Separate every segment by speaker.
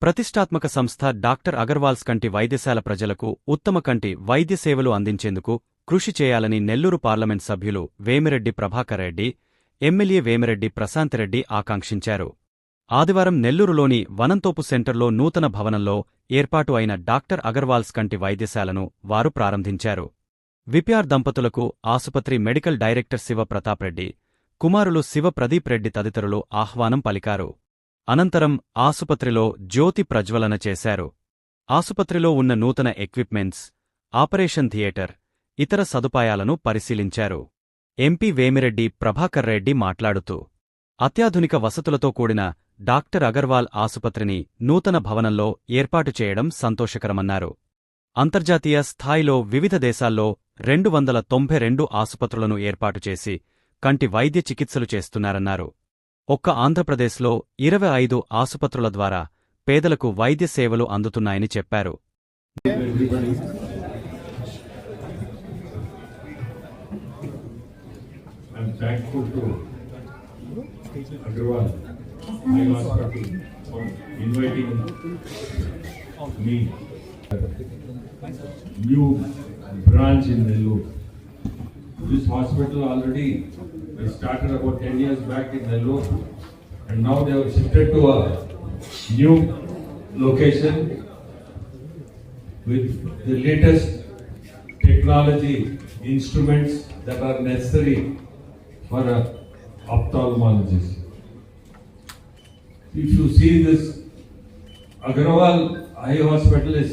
Speaker 1: ప్రతిష్టాత్మక సంస్థ డాక్టర్ అగర్వాల్స్ కంటి వైద్యశాల ప్రజలకు ఉత్తమ కంటి వైద్య సేవలు అందించేందుకు కృషి చేయాలని నెల్లూరు పార్లమెంట్ సభ్యులు వేమిరెడ్డి ప్రభాకర్ రెడ్డి, ఎమ్మెల్యే వేమిరెడ్డి ప్రశాంతిరెడ్డి ఆకాంక్షించారు. ఆదివారం నెల్లూరులోని వనంతోపు సెంటర్లో నూతన భవనంలో ఏర్పాటు అయిన డాక్టర్ అగర్వాల్స్ కంటి వైద్యశాలను వారు ప్రారంభించారు. విపిఆర్ దంపతులకు ఆసుపత్రి మెడికల్ డైరెక్టర్ శివ ప్రతాప్ రెడ్డి, కుమారులు శివ ప్రదీప్ రెడ్డి తదితరులు ఆహ్వానం పలికారు. అనంతరం ఆసుపత్రిలో జ్యోతి ప్రజ్వలన చేశారు. ఆసుపత్రిలో ఉన్న నూతన ఎక్విప్మెంట్స్, ఆపరేషన్ థియేటర్, ఇతర సదుపాయాలను పరిశీలించారు. ఎంపీ వేమిరెడ్డి ప్రభాకర్ రెడ్డి మాట్లాడుతూ, అత్యాధునిక వసతులతో కూడిన డాక్టర్ అగర్వాల్ ఆసుపత్రిని నూతన భవనంలో ఏర్పాటు చేయడం సంతోషకరమన్నారు. అంతర్జాతీయ స్థాయిలో వివిధ దేశాల్లో 292 ఆసుపత్రులను ఏర్పాటు చేసి కంటి వైద్య చికిత్సలు చేస్తున్నారన్నారు. ఒక్క ఆంధ్రప్రదేశ్లో 25 ఆసుపత్రుల ద్వారా పేదలకు వైద్య సేవలు అందుతున్నాయని చెప్పారు.
Speaker 2: Agarwal Eye Hospital for inviting me. New branch in Nellore. This hospital already started about 10 years back in Nellore, and now they have shifted to a new location with the latest technology instruments that are necessary for a ophthalmologist. If you see this, Agarwal Eye Hospital is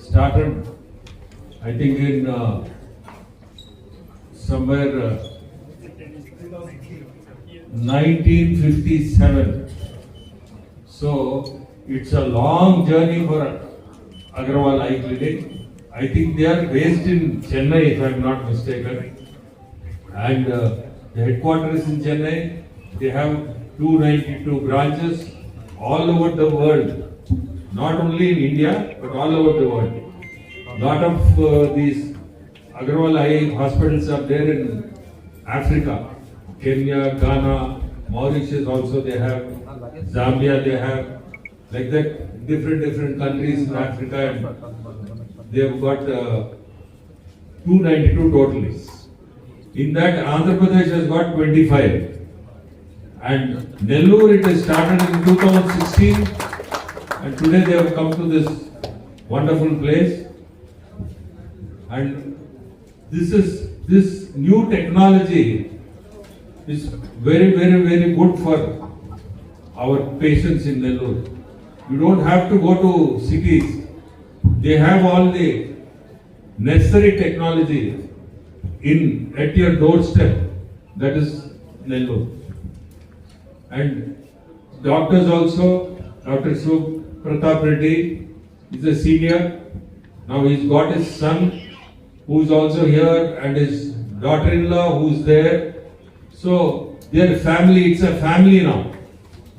Speaker 2: started, I think, in somewhere 1957. So it's a long journey for Agarwal Eye Clinic. I think they are based in Chennai, if I am not mistaken, and the headquarters is in Chennai. They have 292 branches all over the world, not only in India but all over the world. Lot of these Agarwal Eye hospitals are there in Africa, Kenya, Ghana, Mauritius also they have, Zambia they have, like that different countries in Africa, and they have got 292 totally. In that, Andhra Pradesh has got 25, and Nellore it has started in 2016, and today they have come to this wonderful place. And this new technology is very good for our patients in Nellore. You don't have to go to cities; they have all the necessary technology at your doorstep. That is Nellore. And doctors also, Dr. Shiv Pratap Reddy is a senior. Now he's got his son who is also here, and his daughter-in-law who is there. So their family, it's a family now,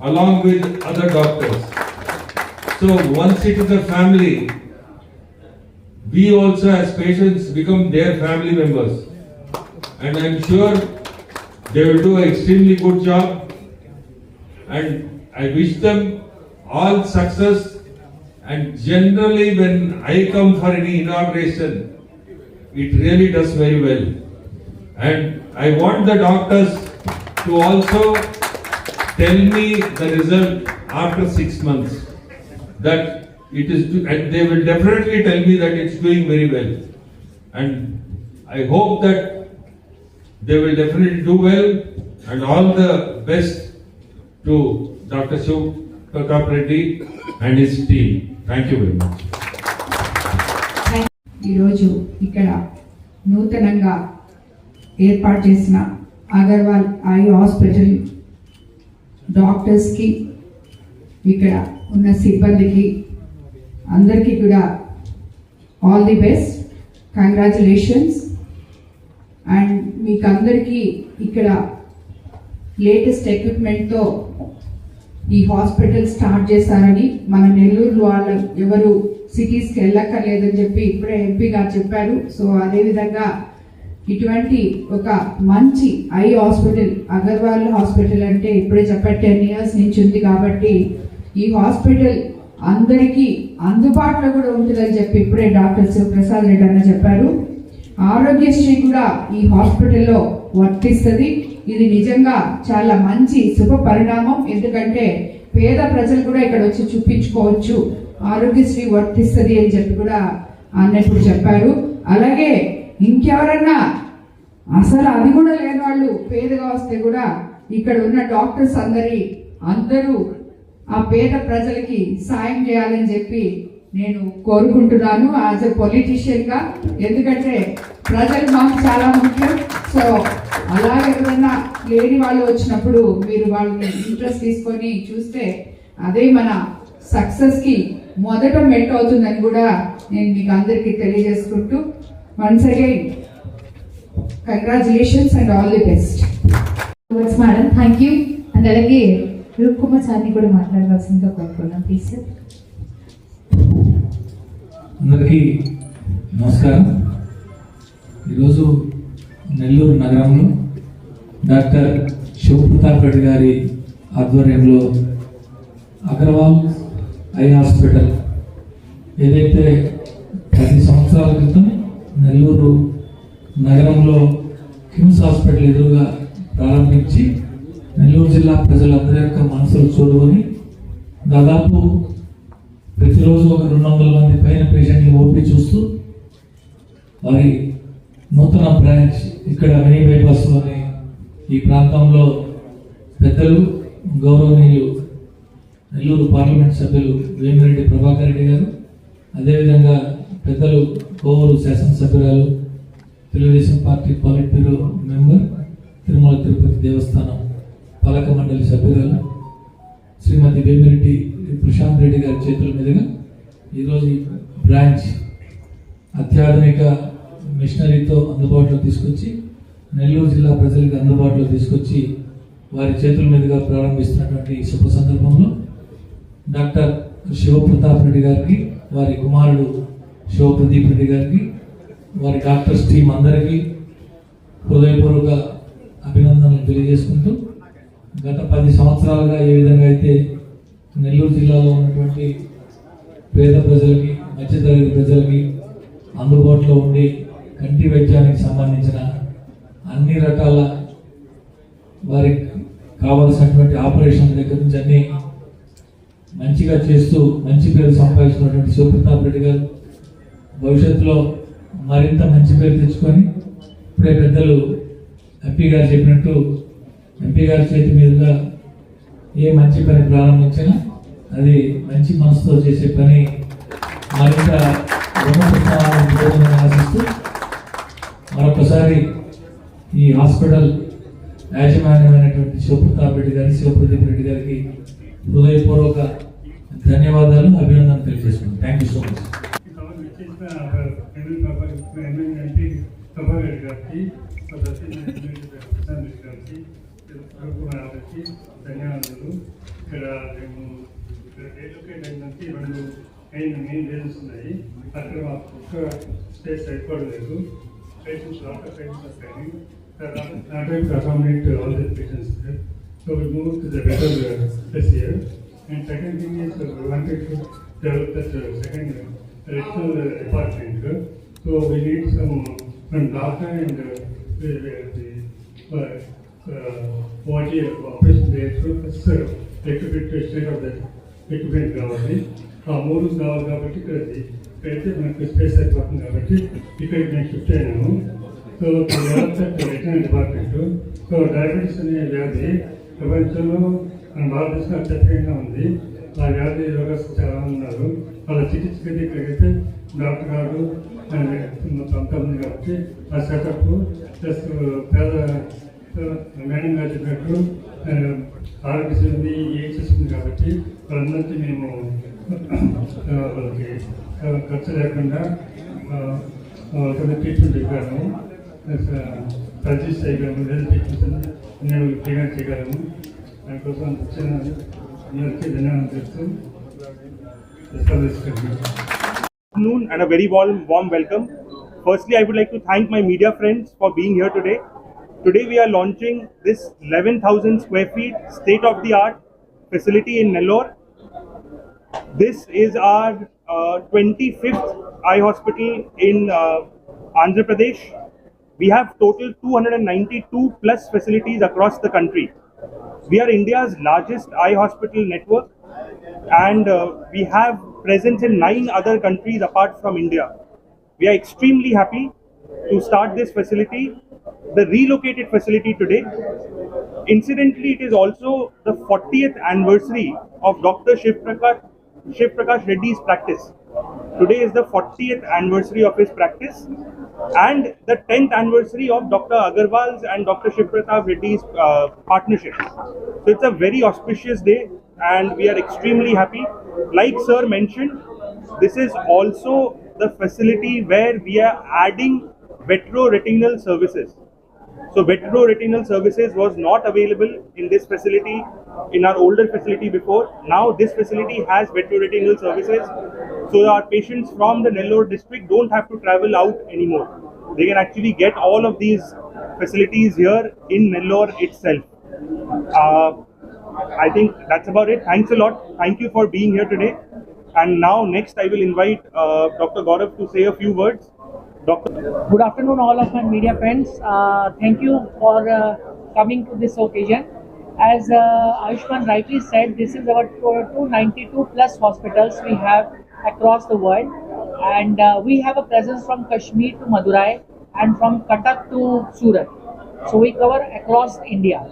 Speaker 2: along with other doctors. So once it is a family, we also as patients become their family members. And I am sure they will do an extremely good job, and I wish them all success. And generally when I come for any inauguration, it really does very well. And I want the doctors to also tell me the result after 6 months, that it is, and they will definitely tell me that it's doing very well. And I hope that they will definitely do well, and all the best to Dr. Shiv Pratap Reddy and his team. Thank you very much.
Speaker 3: ఈరోజు ఇక్కడ నూతనంగా ఏర్పాటు చేసిన Agarwal eye hospital డాక్టర్స్కి, ఇక్కడ ఉన్న సిబ్బందికి అందరికీ కూడా all the best, congratulations. And మీకు అందరికీ ఇక్కడ లేటెస్ట్ ఎక్విప్మెంట్తో ఈ హాస్పిటల్ స్టార్ట్ చేశారని, మన నెల్లూరు వాళ్ళు ఎవరు సిటీస్కి వెళ్ళక్కర్లేదని చెప్పి ఇప్పుడే ఎంపీ గారు చెప్పారు. సో అదేవిధంగా ఇటువంటి ఒక మంచి ఐ హాస్పిటల్, అగర్వాల్ హాస్పిటల్ అంటే ఇప్పుడే చెప్పారు 10 years నుంచి ఉంది కాబట్టి ఈ హాస్పిటల్ అందరికీ అందుబాటులో కూడా ఉంటుందని చెప్పి ఇప్పుడే డాక్టర్ శివప్రసాద్ రెడ్డి అన్న చెప్పారు. ఆరోగ్యశ్రీ కూడా ఈ హాస్పిటల్లో వర్తిస్తుంది. ఇది నిజంగా చాలా మంచి శుభ పరిణామం. ఎందుకంటే పేద ప్రజలు కూడా ఇక్కడ వచ్చి చూపించుకోవచ్చు, ఆరోగ్యశ్రీ వర్తిస్తుంది అని చెప్పి కూడా అన్నప్పుడు చెప్పారు. అలాగే ఇంకెవరన్నా అసలు అది కూడా లేని వాళ్ళు పేదగా వస్తే కూడా ఇక్కడ ఉన్న డాక్టర్స్ అందరూ ఆ పేద ప్రజలకి సాయం చేయాలని చెప్పి నేను కోరుకుంటున్నాను యాజ్ ఎ పొలిటీషియన్ గా. ఎందుకంటే ప్రజలు మాకు చాలా ముఖ్యం. సో అలా ఎవరైనా లేని వాళ్ళు వచ్చినప్పుడు మీరు వాళ్ళని ఇంట్రెస్ట్ తీసుకొని చూస్తే అదే మన సక్సెస్ కి మొదట మెట్ అవుతుందని కూడా నేను మీకు అందరికీ తెలియజేసుకుంటూ once again congratulations and all the best.
Speaker 4: Madam thank you. And అలాగే రూప్ కుమార్ సార్ని కూడా మాట్లాడవలసిందిగా కోరుకున్నాం ప్లీజ్ సార్.
Speaker 5: అందరికీ నమస్కారం. ఈరోజు నెల్లూరు నగరంలో డాక్టర్ శివప్రతాప్ రెడ్డి గారి ఆధ్వర్యంలో అగర్వాల్ ఐ హాస్పిటల్ ఏదైతే 10 సంవత్సరాల క్రితం నెల్లూరు నగరంలో కిమ్స్ హాస్పిటల్ ఎదురుగా ప్రారంభించి నెల్లూరు జిల్లా ప్రజలందరి యొక్క మనసులు చూడుకొని దాదాపు ప్రతిరోజు ఒక 200 మంది పైన పేషెంట్లు ఓపీ చూస్తూ వారి నూతన బ్రాంచ్ ఇక్కడ మినీ బైపాస్లోని ఈ ప్రాంతంలో పెద్దలు గౌరవనీయులు నెల్లూరు పార్లమెంట్ సభ్యులు వేమిరెడ్డి ప్రభాకర్ రెడ్డి గారు, అదేవిధంగా పెద్దలు కోవూరు శాసనసభ్యురాలు Telugu Desam party politburo member Tirumala Tirupati Devasthanam పాలక మండలి సభ్యురాలు శ్రీమతి వేమిరెడ్డి ప్రశాంత్ రెడ్డి గారి చేతుల మీదుగా ఈరోజు ఈ బ్రాంచ్ అత్యాధునిక మిషనరీతో అందుబాటులో తీసుకొచ్చి నెల్లూరు జిల్లా ప్రజలకు అందుబాటులో తీసుకొచ్చి వారి చేతుల మీదుగా ప్రారంభిస్తున్నటువంటి ఈ శుభ సందర్భంలో డాక్టర్ శివప్రతాప్ రెడ్డి గారికి, వారి కుమారుడు శివప్రదీప్ రెడ్డి గారికి, వారి డాక్టర్స్ టీం అందరికీ హృదయపూర్వక అభినందనలు తెలియజేసుకుంటూ గత 10 సంవత్సరాలుగా ఏ విధంగా అయితే నెల్లూరు జిల్లాలో ఉన్నటువంటి పేద ప్రజలకి, మధ్యతరగతి ప్రజలకి అందుబాటులో ఉండి కంటి వైద్యానికి సంబంధించిన అన్ని రకాల వారికి కావలసినటువంటి ఆపరేషన్ దగ్గర నుంచి అన్ని మంచిగా చేస్తూ మంచి పేరు సంపాదించినటువంటి శివప్రతాప్ రెడ్డి గారు భవిష్యత్తులో మరింత మంచి పేరు తెచ్చుకొని ఇప్పుడే పెద్దలు ఎంపీ గారు చెప్పినట్టు ఎంపీ గారి చేతి మీదుగా ఏ మంచి పని ప్రారంభించినా అది మంచి మనసుతో చేసే పని మరింత ఆశిస్తూ మరొకసారి ఈ హాస్పిటల్ యాజమాన్యమైనటువంటి శివప్రతాప్ రెడ్డి గారి, శివప్రదీప్ రెడ్డి గారికి హృదయపూర్వక ధన్యవాదాలు, అభినందనలు తెలియజేస్తున్నాను. Thank you so much.
Speaker 6: ధన్యవాదాలు. ఇక్కడ మేము రీలొకేట్ అయినందుకు 2 మెయిన్ రీజన్స్ ఉన్నాయి. అక్కడ మాకు ఒక్క స్పేస్ సరిపడలేదు. పేషెంట్స్ లాట్ పేషెంట్స్ వస్తాయి. Not able to accommodate all the patients there. So we moved to the better place here. And second thing is we wanted to develop that second additional department. So we need some doctor and the OT operation there. So first equipment state of that equipment కావాలి. ఆ 3 కావాలి కాబట్టి ఇక్కడైతే మనకు space అయిపోతుంది కాబట్టి ఇక్కడికి నేను షిఫ్ట్ అయినాను. So veterinary department. So diabetes అనే వ్యాధి ప్రపంచంలో మన భారతదేశంలో అత్యధికంగా ఉంది. ఆ వ్యాధి రోగస్తులు చాలా ఉన్నారు. వాళ్ళ చికిత్సకి ఇక్కడికైతే డాక్టర్ గారు మొత్తం అంతా ఉంది కాబట్టి ఆ సెటప్ ప్లస్ పేద మేడం గారు చెప్పినట్టు ఆరోగ్యశ్రీ ఉంది, ఏహెచ్ఎస్ ఉంది కాబట్టి వాళ్ళందరికీ మేము వాళ్ళకి ఖర్చు లేకుండా వాళ్ళకి ట్రీట్మెంట్ ఇవ్వగలము, సర్జరీస్ చేయగలము, లేదా ట్రీట్మెంట్స్ నేను ఫ్రీగా చేయగలము. దానికోసం వచ్చిన అందరికీ ధన్యవాదాలు చేస్తూ
Speaker 7: Afternoon and a very warm welcome. Firstly, I would like to thank my media friends for being here today. Today we are launching this 11,000 square feet state-of-the-art facility in Nellore. This is our 25th eye hospital in Andhra Pradesh. We have total 292 plus facilities across the country. We are India's largest eye hospital network, and we have presence in 9 other countries apart from India. We are extremely happy to start this facility, the relocated facility today. Incidentally, it is also the 40th anniversary of Dr. Shiv Prakash Reddy's practice. Today is the 40th anniversary of his practice and the 10th anniversary of Dr. Agarwal's and Dr. Shiv Pratap Reddy's partnership. So it's a very auspicious day and we are extremely happy. Like Sir mentioned, this is also the facility where we are adding vitreoretinal services. So vitreoretinal services was not available in this facility, in our older facility before. Now this facility has vitreoretinal services. So our patients from the Nellore district don't have to travel out anymore. They can actually get all of these facilities here in Nellore itself. I think that's about it. Thanks a lot. Thank you for being here today. And now next I will invite Dr. Gaurav to say a few words. Dr.
Speaker 8: Good afternoon, all of my media friends. Thank you for coming to this occasion. As Ayushman rightly said, this is our 292 plus hospitals we have across the world, and we have a presence from Kashmir to Madurai and from Cuttack to Surat. So we cover across India,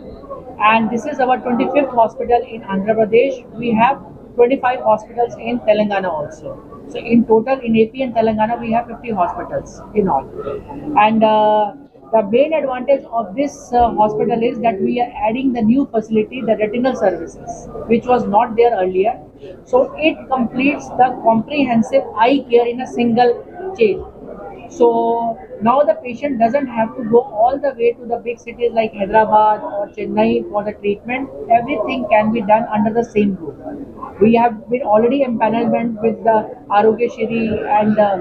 Speaker 8: and this is our 25th hospital in Andhra Pradesh. We have 25 hospitals in Telangana also. So in total in AP and Telangana we have 50 hospitals in all. And the main advantage of this hospital is that we are adding the new facility, the retinal services, which was not there earlier. So it completes the comprehensive eye care in a single chain. So now the patient doesn't have to go all the way to the big cities like Hyderabad or Chennai for the treatment. Everything can be done under the same roof. We have been already empanelment with the Arogya Shri and the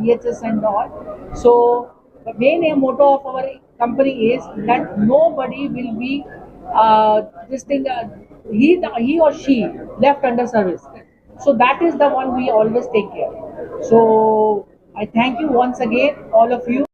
Speaker 8: EHS and all. So the main motto of our company is that nobody will be he or she left under service. So that is the one we always take care. So I thank you once again, all of you.